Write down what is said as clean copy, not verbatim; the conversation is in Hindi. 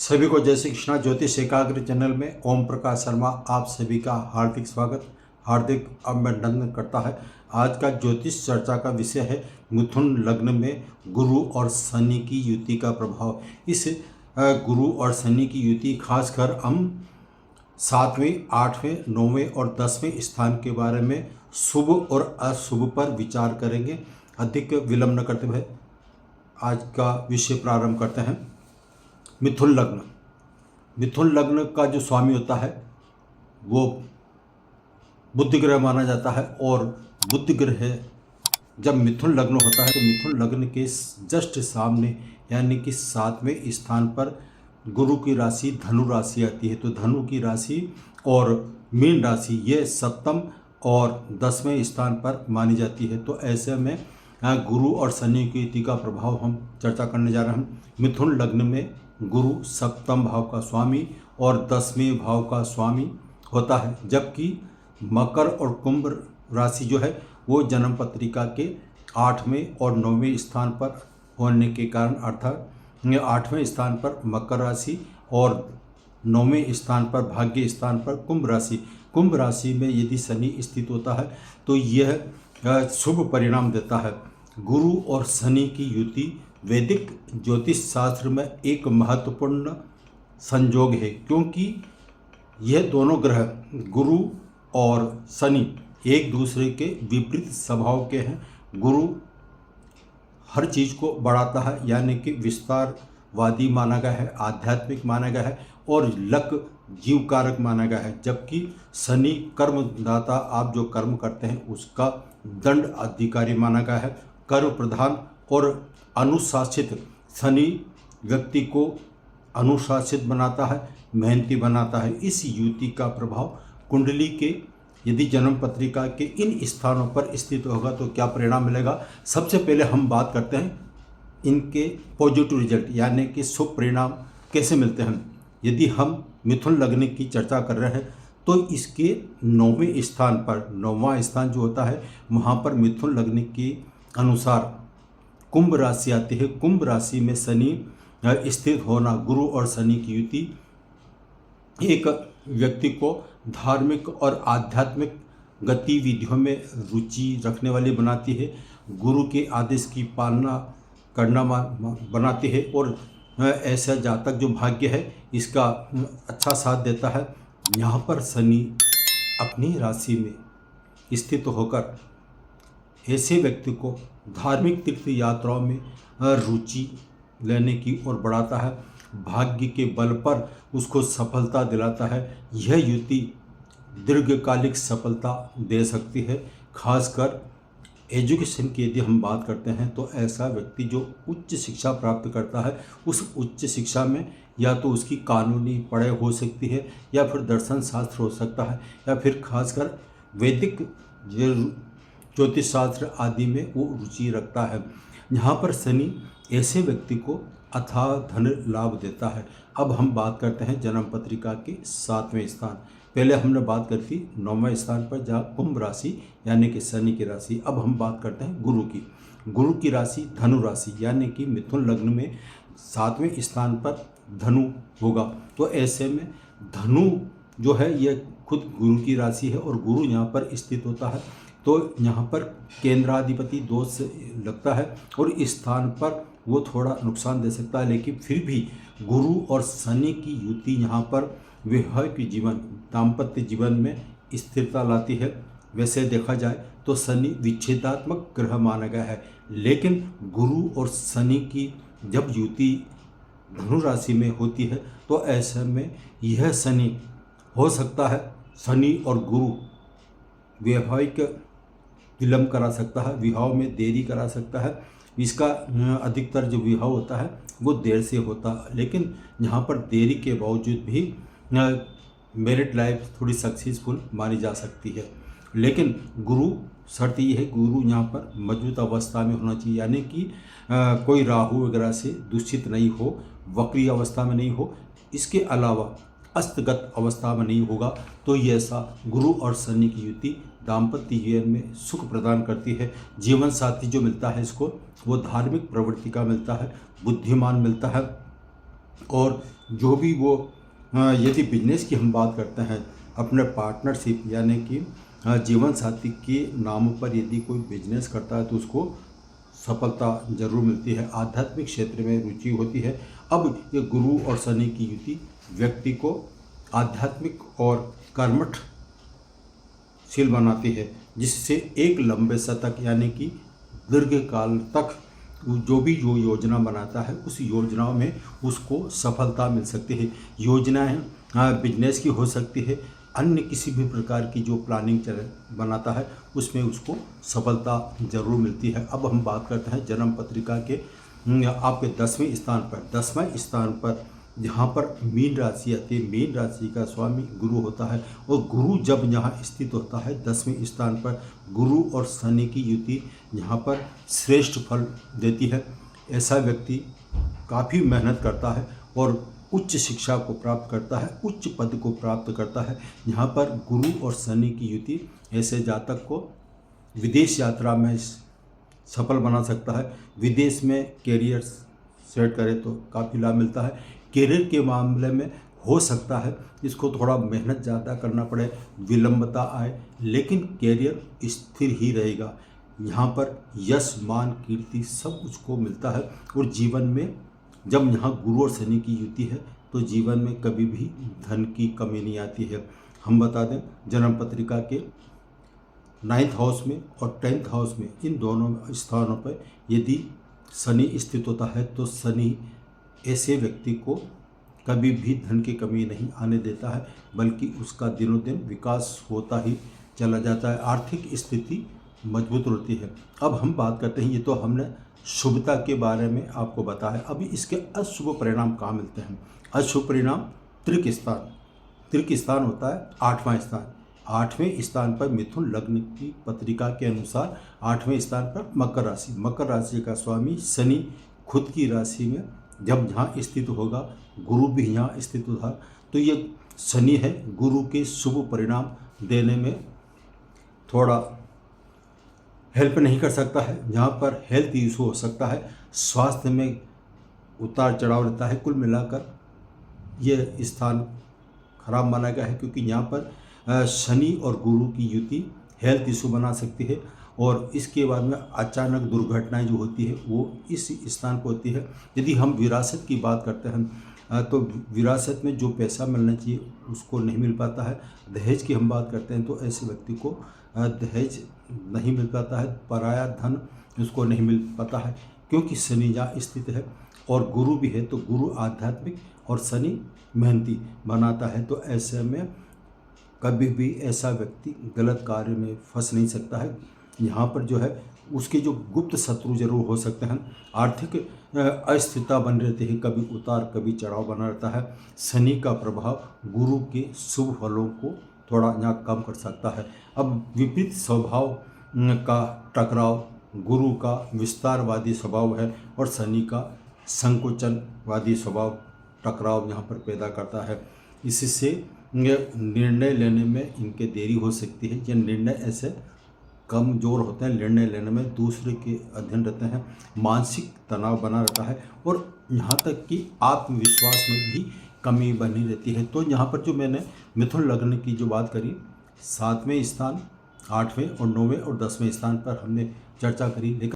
सभी को जय श्री कृष्णा। ज्योतिष एकाग्र चैनल में ओम प्रकाश शर्मा आप सभी का हार्दिक स्वागत, हार्दिक अभिनंदन करता है। आज का ज्योतिष चर्चा का विषय है मिथुन लग्न में गुरु और शनि की युति का प्रभाव। इस गुरु और शनि की युति खासकर हम 7वें, 8वें, 9वें और 10वें स्थान के बारे में शुभ और अशुभ पर विचार करेंगे। अधिक विलंब न करते हुए आज का विषय प्रारंभ करते हैं। मिथुन लग्न। मिथुन लग्न का जो स्वामी होता है वो बुध ग्रह माना जाता है, और बुध ग्रह जब मिथुन लग्न होता है तो मिथुन लग्न के जस्ट सामने यानी कि 7वें स्थान पर गुरु की राशि धनु राशि आती है। तो धनु की राशि और मीन राशि ये सप्तम और 10वें स्थान पर मानी जाती है। तो ऐसे में गुरु और शनि की युति का प्रभाव हम चर्चा करने जा रहे हैं। मिथुन लग्न में गुरु सप्तम भाव का स्वामी और 10वें भाव का स्वामी होता है, जबकि मकर और कुंभ राशि जो है वो जन्म पत्रिका के 8वें और 9वें स्थान पर होने के कारण, अर्थात 8वें स्थान पर मकर राशि और 9वें स्थान पर भाग्य स्थान पर कुंभ राशि। कुंभ राशि में यदि शनि स्थित होता है तो यह शुभ परिणाम देता है। गुरु और शनि की युति वैदिक ज्योतिष शास्त्र में एक महत्वपूर्ण संयोग है, क्योंकि यह दोनों ग्रह गुरु और शनि एक दूसरे के विपरीत स्वभाव के हैं। गुरु हर चीज़ को बढ़ाता है, यानी कि विस्तारवादी माना गया है, आध्यात्मिक माना गया है और लक जीव कारक माना गया है, जबकि शनि कर्मदाता, आप जो कर्म करते हैं उसका दंड अधिकारी माना गया है। कर्म प्रधान और अनुशासित शनि व्यक्ति को अनुशासित बनाता है, मेहनती बनाता है। इस युति का प्रभाव कुंडली के यदि जन्म पत्रिका के इन स्थानों पर स्थित होगा तो क्या परिणाम मिलेगा। सबसे पहले हम बात करते हैं इनके पॉजिटिव रिजल्ट, यानी कि शुभ परिणाम कैसे मिलते हैं। यदि हम मिथुन लग्न की चर्चा कर रहे हैं तो इसके 9वें स्थान पर, 9वां स्थान जो होता है वहाँ पर मिथुन लग्न के अनुसार कुंभ राशि आती है। कुंभ राशि में शनि स्थित होना, गुरु और शनि की युति एक व्यक्ति को धार्मिक और आध्यात्मिक गतिविधियों में रुचि रखने वाली बनाती है, गुरु के आदेश की पालना करना बनाती है, और ऐसा जातक जो भाग्य है इसका अच्छा साथ देता है। यहाँ पर शनि अपनी राशि में स्थित होकर ऐसे व्यक्ति को धार्मिक तीर्थ यात्राओं में रुचि लेने की ओर बढ़ाता है, भाग्य के बल पर उसको सफलता दिलाता है। यह युति दीर्घकालिक सफलता दे सकती है। खासकर एजुकेशन की यदि हम बात करते हैं तो ऐसा व्यक्ति जो उच्च शिक्षा प्राप्त करता है उस उच्च शिक्षा में या तो उसकी कानूनी पढ़ाई हो सकती है, या फिर दर्शन शास्त्र हो सकता है, या फिर खासकर वैदिक ज्योतिष शास्त्र आदि में वो रुचि रखता है। यहाँ पर शनि ऐसे व्यक्ति को अथाह धन लाभ देता है। अब हम बात करते हैं जन्म पत्रिका के 7वें स्थान। पहले हमने बात करी थी 9वें स्थान पर जहाँ कुंभ राशि यानी कि शनि की राशि। अब हम बात करते हैं गुरु की। गुरु की राशि धनु राशि, यानी कि मिथुन लग्न में 7वें स्थान पर धनु होगा। तो ऐसे में धनु जो है यह खुद गुरु की राशि है और गुरु यहाँ पर स्थित होता है, तो यहाँ पर केंद्राधिपति दोष लगता है और इस स्थान पर वो थोड़ा नुकसान दे सकता है। लेकिन फिर भी गुरु और शनि की युति यहाँ पर वैवाहिक जीवन, दाम्पत्य जीवन में स्थिरता लाती है। वैसे देखा जाए तो शनि विच्छेदात्मक ग्रह माना गया है, लेकिन गुरु और शनि की जब युति धनु राशि में होती है तो ऐसे में यह शनि हो सकता है, शनि और गुरु वैवाहिक विलंब करा सकता है, विवाह में देरी करा सकता है। इसका अधिकतर जो विवाह होता है वो देर से होता है, लेकिन यहाँ पर देरी के बावजूद भी मैरिड लाइफ थोड़ी सक्सेसफुल मानी जा सकती है। लेकिन गुरु, शर्त ये है गुरु यहाँ पर मजबूत अवस्था में होना चाहिए, यानी कि कोई राहु वगैरह से दूषित नहीं हो, वक्री अवस्था में नहीं हो, इसके अलावा अस्तगत अवस्था में नहीं होगा। तो ये ऐसा गुरु और शनि की युति दाम्पत्य जीवन में सुख प्रदान करती है। जीवन साथी जो मिलता है इसको वो धार्मिक प्रवृत्ति का मिलता है, बुद्धिमान मिलता है, और जो भी वो यदि बिजनेस की हम बात करते हैं, अपने पार्टनरशिप यानी कि जीवन साथी के नाम पर यदि कोई बिजनेस करता है तो उसको सफलता जरूर मिलती है। आध्यात्मिक क्षेत्र में रुचि होती है। अब ये गुरु और शनि की युति व्यक्ति को आध्यात्मिक और कर्मठशील बनाती है, जिससे एक लंबे समय तक यानी कि दीर्घ काल तक जो भी जो योजना बनाता है उस योजनाओं में उसको सफलता मिल सकती है। योजनाएं बिजनेस की हो सकती है, अन्य किसी भी प्रकार की जो प्लानिंग बनाता है उसमें उसको सफलता जरूर मिलती है। अब हम बात करते हैं जन्म पत्रिका के आपके 10वें स्थान पर जहाँ पर मीन राशि आती है। मीन राशि का स्वामी गुरु होता है और गुरु जब यहाँ स्थित होता है 10वें स्थान पर, गुरु और शनि की युति यहाँ पर श्रेष्ठ फल देती है। ऐसा व्यक्ति काफ़ी मेहनत करता है और उच्च शिक्षा को प्राप्त करता है, उच्च पद को प्राप्त करता है। यहाँ पर गुरु और शनि की युति ऐसे जातक को विदेश यात्रा में सफल बना सकता है। विदेश में कैरियर सेट करे तो काफ़ी लाभ मिलता है। कैरियर के मामले में हो सकता है इसको थोड़ा मेहनत ज़्यादा करना पड़े, विलंबता आए, लेकिन कैरियर स्थिर ही रहेगा। यहाँ पर यश, मान, कीर्ति सब कुछ को मिलता है। और जीवन में जब यहाँ गुरु और शनि की युति है तो जीवन में कभी भी धन की कमी नहीं आती है। हम बता दें जन्म पत्रिका के 9th हाउस में और 10th हाउस में, इन दोनों स्थानों पर यदि शनि स्थित होता है तो शनि ऐसे व्यक्ति को कभी भी धन की कमी नहीं आने देता है, बल्कि उसका दिनों दिन विकास होता ही चला जाता है, आर्थिक स्थिति मजबूत होती है। अब हम बात करते हैं, ये तो हमने शुभता के बारे में आपको बताया, अभी इसके अशुभ परिणाम कहाँ मिलते हैं। अशुभ परिणाम त्रिक स्थान होता है 8वां स्थान। 8वें स्थान पर मिथुन लग्न की पत्रिका के अनुसार 8वें स्थान पर मकर राशि का स्वामी शनि खुद की राशि में जब यहाँ स्थित होगा, गुरु भी यहाँ स्थित होगा, तो ये शनि है गुरु के शुभ परिणाम देने में थोड़ा हेल्प नहीं कर सकता है। यहाँ पर हेल्थ इशू हो सकता है, स्वास्थ्य में उतार चढ़ाव रहता है। कुल मिलाकर ये स्थान खराब माना गया है, क्योंकि यहाँ पर शनि और गुरु की युति हेल्थ इशू बना सकती है और इसके बाद में अचानक दुर्घटनाएं जो होती है वो इस स्थान पर होती है। यदि हम विरासत की बात करते हैं तो विरासत में जो पैसा मिलना चाहिए उसको नहीं मिल पाता है। दहेज की हम बात करते हैं तो ऐसे व्यक्ति को दहेज नहीं मिल पाता है, पराया धन उसको नहीं मिल पाता है, क्योंकि शनि जहाँ स्थित है और गुरु भी है, तो गुरु आध्यात्मिक और शनि मेहनती बनाता है। तो ऐसे में कभी भी ऐसा व्यक्ति गलत कार्य में फंस नहीं सकता है। यहाँ पर जो है उसके जो गुप्त शत्रु जरूर हो सकते हैं। आर्थिक अस्थिरता बनी रहती है, कभी उतार कभी चढ़ाव बना रहता है। शनि का प्रभाव गुरु के शुभ फलों को थोड़ा यहाँ कम कर सकता है। अब विपरीत स्वभाव का टकराव, गुरु का विस्तारवादी स्वभाव है और शनि का संकोचनवादी स्वभाव टकराव यहाँ पर पैदा करता है। इससे निर्णय लेने में इनके देरी हो सकती है। ये निर्णय ऐसे कमजोर होते हैं, निर्णय लेने में दूसरे के अधीन रहते हैं, मानसिक तनाव बना रहता है और यहाँ तक कि आत्मविश्वास में भी कमी बनी रहती है। तो यहाँ पर जो मैंने मिथुन लग्न की जो बात करी, 7वें स्थान, 8वें और 9वें और 10वें स्थान पर हमने चर्चा करी, लेकिन